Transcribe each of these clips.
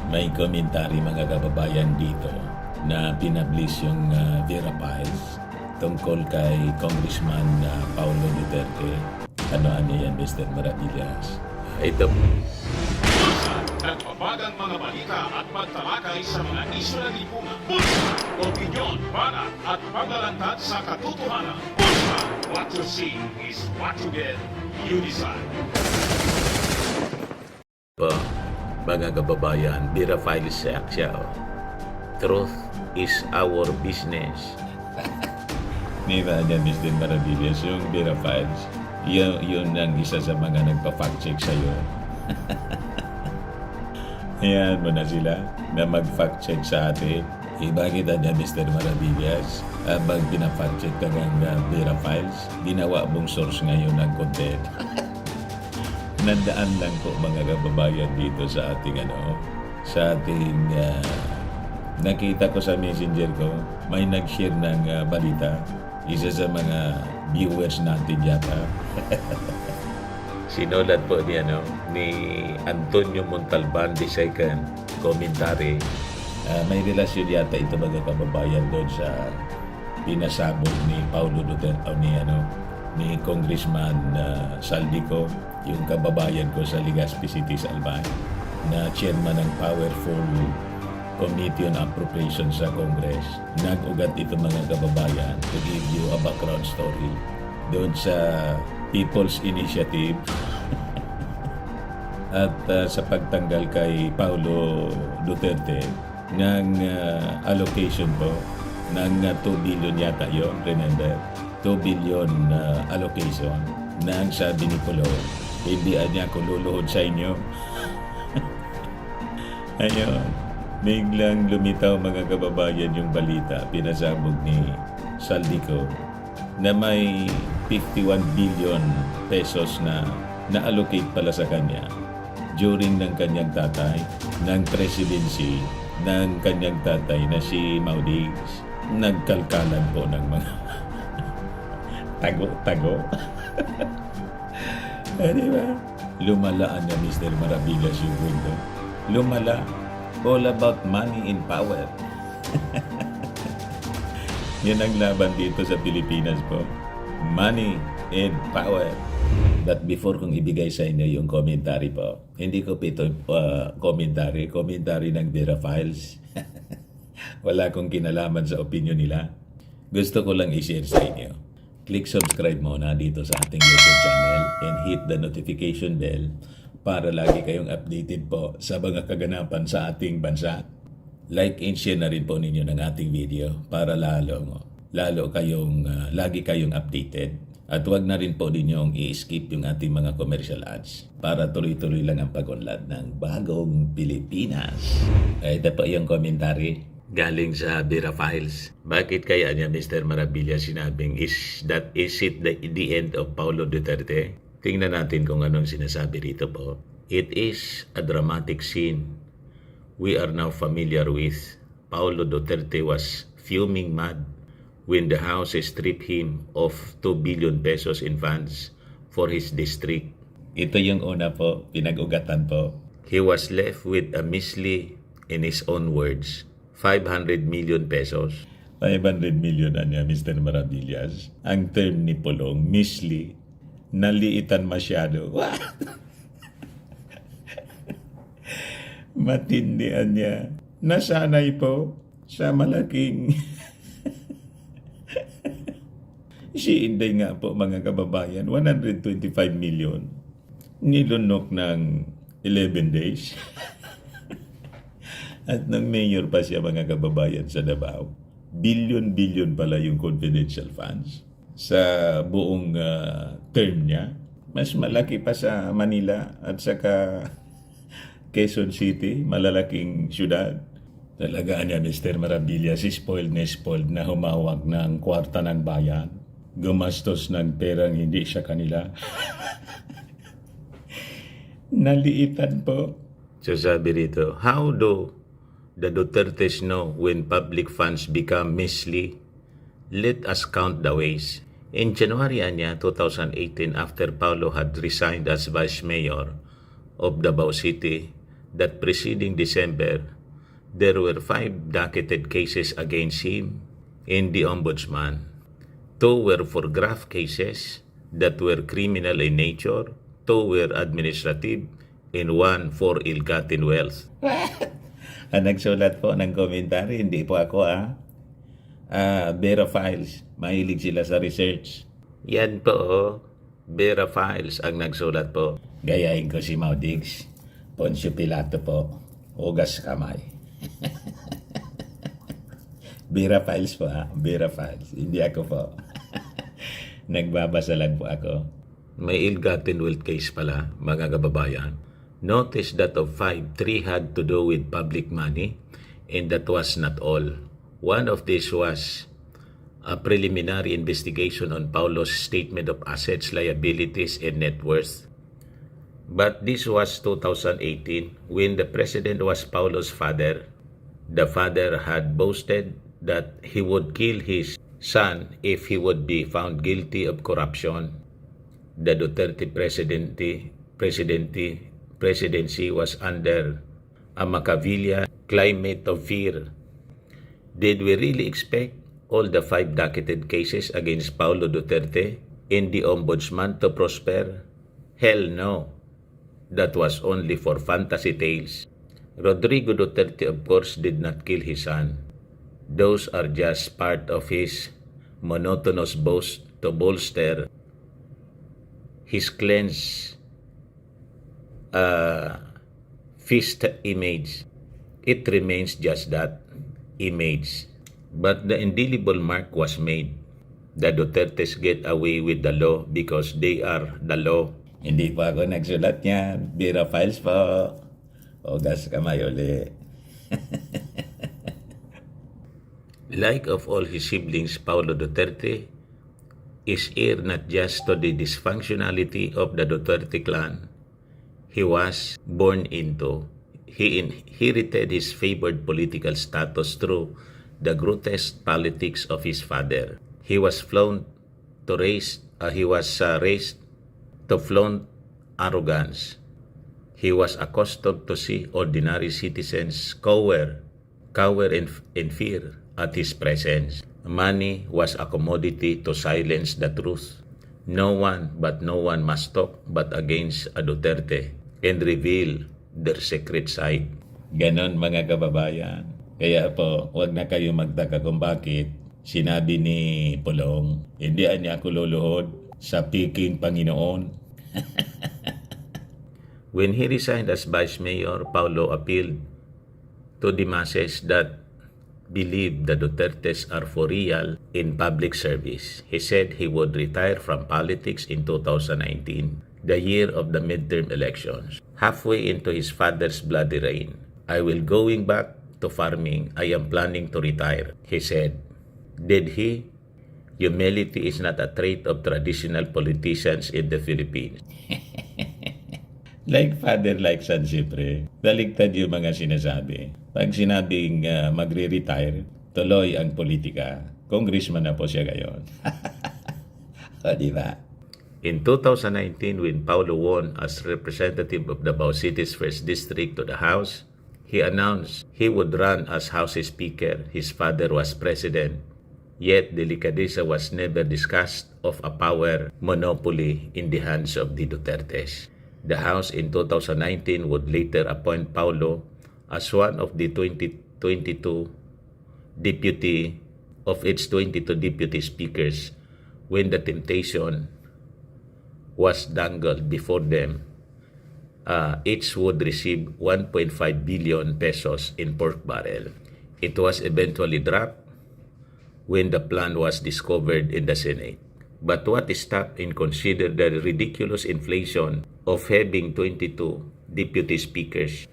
May komentary mga kababayan dito na pinablis yung Vera Files tungkol kay Congressman Paulo Duterte. Ano yan, Mr. Maravillas? Ito. Nagbabagang mga balita at pagtalakay sa mga isyu na lipunan. Bulsa, opinyon, banat at paglalantad sa katotohanan. Bulsa, what you see is what you get. You decide. Po, mga kababayan, Vera Files siya. Truth is our business. Diba niya, Mr. Maravillas, yung Vera Files, yun ang isa sa mga nagpa-fact check sa'yo. Ayan mo na sila na mag-fact check sa atin. Bakit niya, Mr. Maravillas, habang pina-fact check ka ng Vera Files, ginawa mong source ngayon ng content. Nandaan lang po mga kababayan dito sa ating nakita ko sa messenger ko, may nag-share ng balita. Isa sa mga viewers natin yata. Sinulat po ni Antonio Montalban II, commentary. May relasyon yata ito mga kababayan doon sa pinasabog ni Paulo Duterte ni Congressman Saldico, yung kababayan ko sa Legazpi City sa Albay, na chairman ng powerful Committee on Appropriations sa Congress. Nag-ugat ito mga kababayan to give you a background story doon sa People's Initiative at sa pagtanggal kay Paulo Duterte ng allocation po ng 2 billion yata yun, remember? 2 billion allocation na ang sabi ni Polo, hindi niya ako luluhod sa inyo. Ayun, biglang lumitaw mga kababayan yung balita, pinasabog ni Saldico na may 51 billion pesos na na-allocate pala sa kanya during ng kanyang tatay, ng presidency ng kanyang tatay na si Maudix. Nagkalkalan po ng mga tago-tago. Diba? Lumalaan na Mr. Maravillas yung mundo. Lumala. All about money and power. Yan ang laban dito sa Pilipinas po. Money and power. But before kong ibigay sa inyo yung commentary po, hindi ko ito commentary ng Vera Files. Wala akong kinalaman sa opinion nila. Gusto ko lang i-share sa inyo. Click subscribe muna dito sa ating YouTube channel and hit the notification bell para lagi kayong updated po sa mga kaganapan sa ating bansa. Like and share na rin po ninyo ng ating video para lalo kayong lagi kayong updated. At huwag na rin po ninyong i-skip yung ating mga commercial ads para tuloy-tuloy lang ang pag-unlad ng bagong Pilipinas. Ito po yung commentary galing sa Vera Files. Bakit kaya niya Mr. Maravillas sinabing is it the end of Paulo Duterte? Tingnan natin kung anong sinasabi rito po. It is a dramatic scene we are now familiar with. Paulo Duterte was fuming mad when the House stripped him of 2 billion pesos in funds for his district. Ito yung una po, pinag-ugatan po. He was left with a measly, in his own words, 500 million pesos. 500 million na niya, Mr. Maravillas. Ang term ni Pulong, measly, naliitan masyado. Matindihan niya. Nasanay po sa malaking si Inday nga po mga kababayan, 125 million. Nilunok ng 11 days. At nang mayor pa siya mga kababayan sa Davao, billion pala yung confidential funds sa buong term niya. Mas malaki pa sa Manila at saka Quezon City, malalaking syudad. Talagaan niya Mr. Maravillas, spoiled na humawak ng kwarta ng bayan. Gumastos ng perang hindi siya kanila. Naliitan po. So sabi rito, how do the Dutertes know when public funds become measly? Let us count the ways. In January 2018, after Paulo had resigned as vice mayor of Davao City, that preceding December, there were 5 docketed cases against him in the Ombudsman. 2 were for graft cases that were criminal in nature, 2 were administrative, and 1 for ill-gotten wealth. Ang nagsulat po ng komentary, hindi po ako Vera Files, mahilig sila sa research. Yan po, Vera Files ang nagsulat po. Gayahin ko si Maudigs, Poncio Pilato po, hugas kamay. Vera Files po Vera Files, hindi ako po. Nagbabasa lang po ako. May ill-gotten wealth case pala, mga kababayan. Notice that of 5, 3 had to do with public money, and that was not all. One of these was a preliminary investigation on Paulo's statement of assets, liabilities, and net worth. But this was 2018, when the president was Paulo's father. The father had boasted that he would kill his son if he would be found guilty of corruption. The Duterte presidency was under a Machiavellian climate of fear. Did we really expect all the 5 docketed cases against Paulo Duterte and the Ombudsman to prosper? Hell no. That was only for fantasy tales. Rodrigo Duterte, of course, did not kill his son. Those are just part of his monotonous boast to bolster his cleansed fist image. It remains just that, image. But the indelible mark was made. The Dutertes get away with the law because they are the law. Hindi pa ako nagsulat niyan. Vera Files po. Hugas kamay uli. Like of all his siblings, Paulo Duterte is heir not just to the dysfunctionality of the Duterte clan he was born into. He inherited his favored political status through the grotesque politics of his father. He was raised to flaunt arrogance. He was accustomed to see ordinary citizens cower in fear at his presence. Money was a commodity to silence the truth. No one must talk but against a Duterte and reveal their secret side. Ganon mga kababayan. Kaya po, huwag na kayo magtaka kung bakit sinabi ni Pulong, hindi niya ako luluhod sa piking Panginoon. When he resigned as Vice Mayor, Paulo appealed to the masses that believe the Dutertes are for real in public service. He said he would retire from politics in 2019, the year of the midterm elections. Halfway into his father's bloody reign, I will going back to farming. I am planning to retire, he said. Did he? Humility is not a trait of traditional politicians in the Philippines. Like father, like son, siyempre. Baligtad yung mga sinasabi. Pag sinabing magre-retire, tuloy ang politika. Congressman na po siya ngayon. O, diba? In 2019, when Paulo won as representative of Davao City's 1st District to the House, he announced he would run as House Speaker. His father was President. Yet, delicadeza was never discussed of a power monopoly in the hands of the Dutertes. The House in 2019 would later appoint Paulo as one of the 22 deputy speakers when the temptation was dangled before them. Each would receive 1.5 billion pesos in pork barrel. It was eventually dropped when the plan was discovered in the Senate. But what stopped and considered the ridiculous inflation of having 22 deputy speakers?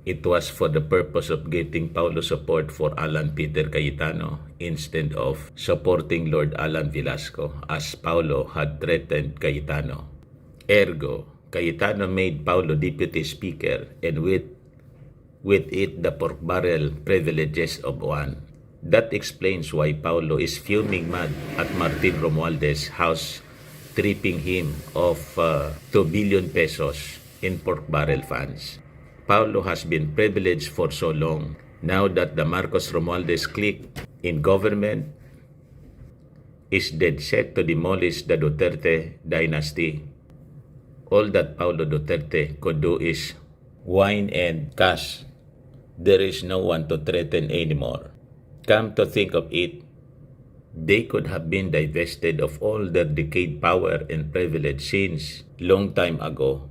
It was for the purpose of getting Paulo support for Alan Peter Cayetano instead of supporting Lord Alan Velasco as Paulo had threatened Cayetano. Ergo, Cayetano made Paulo deputy speaker and with it the pork barrel privileges of one. That explains why Paulo is fuming mad at Martin Romualdez' house tripping him of 2 billion pesos in pork barrel funds. Paulo has been privileged for so long. Now that the Marcos Romualdez clique in government is dead set to demolish the Duterte dynasty, all that Paulo Duterte could do is whine and cuss. There is no one to threaten anymore. Come to think of it, they could have been divested of all their decayed power and privilege since long time ago.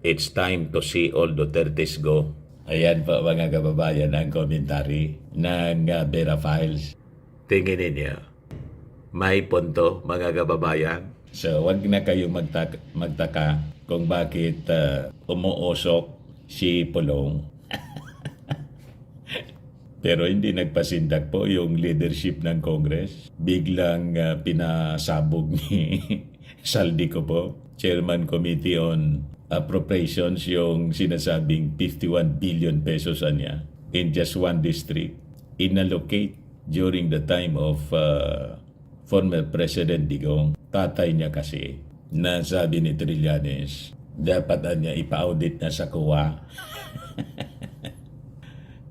It's time to see all Dutertes go. Ayan po mga kababayan ang komentary ng Vera Files. Tingin ninyo, may punto mga kababayan. So wag na kayong magtaka kung bakit umuusok si Pulong. Pero hindi nagpasindak po yung leadership ng Congress. Biglang pinasabog ni Saldico po, Chairman Committee on Appropriations, yung sinasabing 51 billion pesos niya in just one district. Inallocate during the time of former President Digong. Tatay niya kasi, na sabi ni Trillanes, dapat niya ipa-audit na sa COA.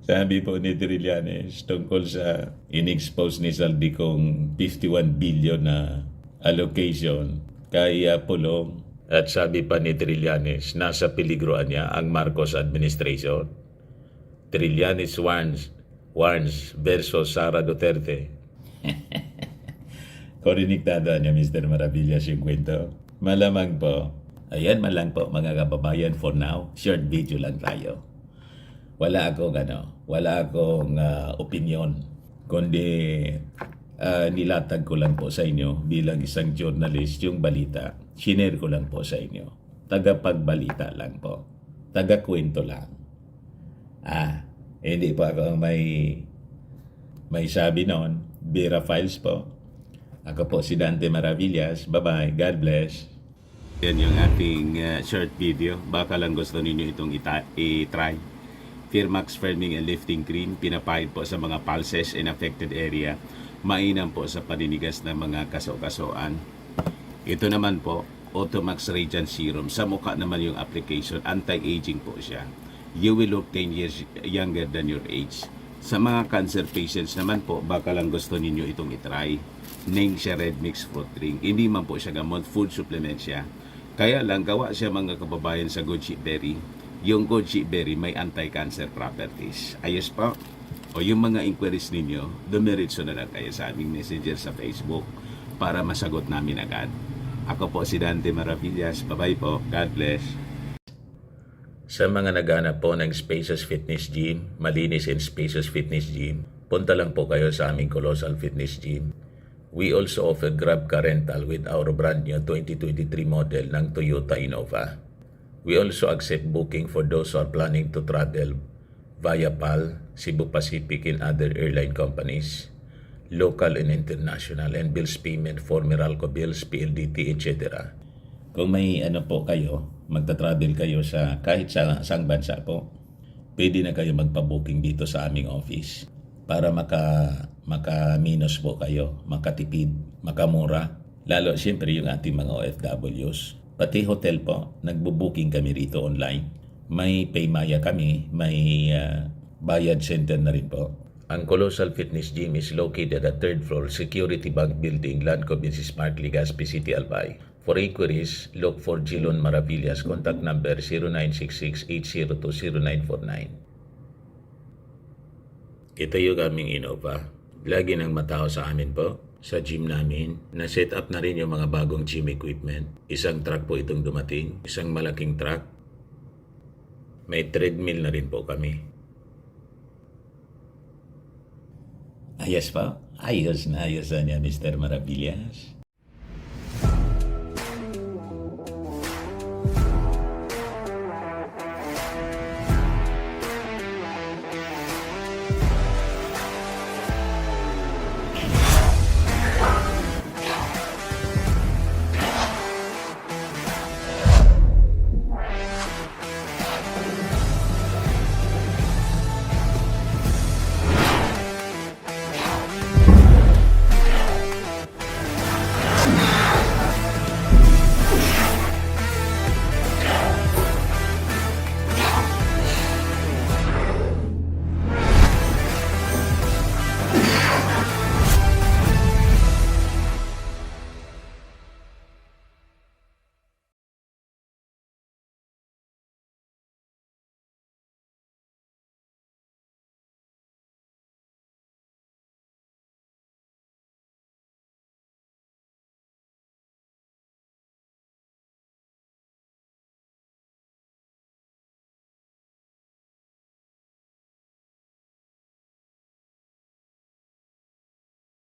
Sabi po ni Trillanes tungkol sa in-expose ni Saldicong 51 billion na allocation kay Pulong. At sabi pa ni Trillanes, nasa peligroan niya ang Marcos administration. Trillanes warns versus Sara Duterte. Koriniktado niya Mr. Maravillas yung kwento. Malamang po. Ayan man lang po mga kababayan for now. Short video lang tayo. Wala akong opinion. Kundi nilatag ko lang po sa inyo bilang isang journalist yung balita. Shinare ko lang po sa inyo. Tagapagbalita lang po. Tagakwento lang. Hindi po ako ang may sabi noon. Vera Files po. Ako po si Dante Maravillas. Bye-bye. God bless. Yan yung ating short video. Baka lang gusto ninyo itong i-try. Firmax Firming and Lifting Cream. Pinapahid po sa mga pulses in affected area. Mainam po sa paninigas ng mga kaso-kasoan. Ito naman po, Automax Radiant Serum. Sa mukha naman yung application, anti-aging po siya. You will look 10 years younger than your age. Sa mga cancer patients naman po, baka lang gusto ninyo itong itry. Ning siya Red Mix Fruit Drink. Hindi man po siya gamot, food supplement siya. Kaya lang, gawa siya mga kababayan sa goji berry. Yung goji berry may anti-cancer properties. Ayos po. O yung mga inquiries ninyo, dumiritso na lang kayo sa aming messenger sa Facebook para masagot namin agad. Ako po si Dante Maravillas. Bye-bye po. God bless. Sa mga naghanap po ng Spacious Fitness Gym, malinis and Spacious Fitness Gym, punta lang po kayo sa aming Colossal Fitness Gym. We also offer Grab Car Rental with our brand new 2023 model ng Toyota Innova. We also accept booking for those who are planning to travel via PAL, Cebu Pacific and other airline companies, local and international, and bills payment for Meralco bills, PLDT, etc. Kung may po kayo, magta-travel kayo sa kahit sa saang bansa po, pwede na kayo magpa-booking dito sa aming office para maka-minus po kayo, makatipid, makamura. Lalo siyempre yung ating mga OFWs. Pati hotel po, nagbo-booking kami rito online. May Paymaya kami, may bayad center na rin po. Ang Colossal Fitness Gym is located at 3rd floor, Security Bank Building, Landco Vinci Smart Legazpi City, Albay. For inquiries, look for Jilon Maravillas. Contact number 0966-802-0949. Ito yung aming Innova. Lagi nang matao sa amin po. Sa gym namin, na-set up na rin yung mga bagong gym equipment. Isang truck po itong dumating. Isang malaking truck. May treadmill na rin po kami. Ayos pa? Ayos na niya, Mr. Maravillas.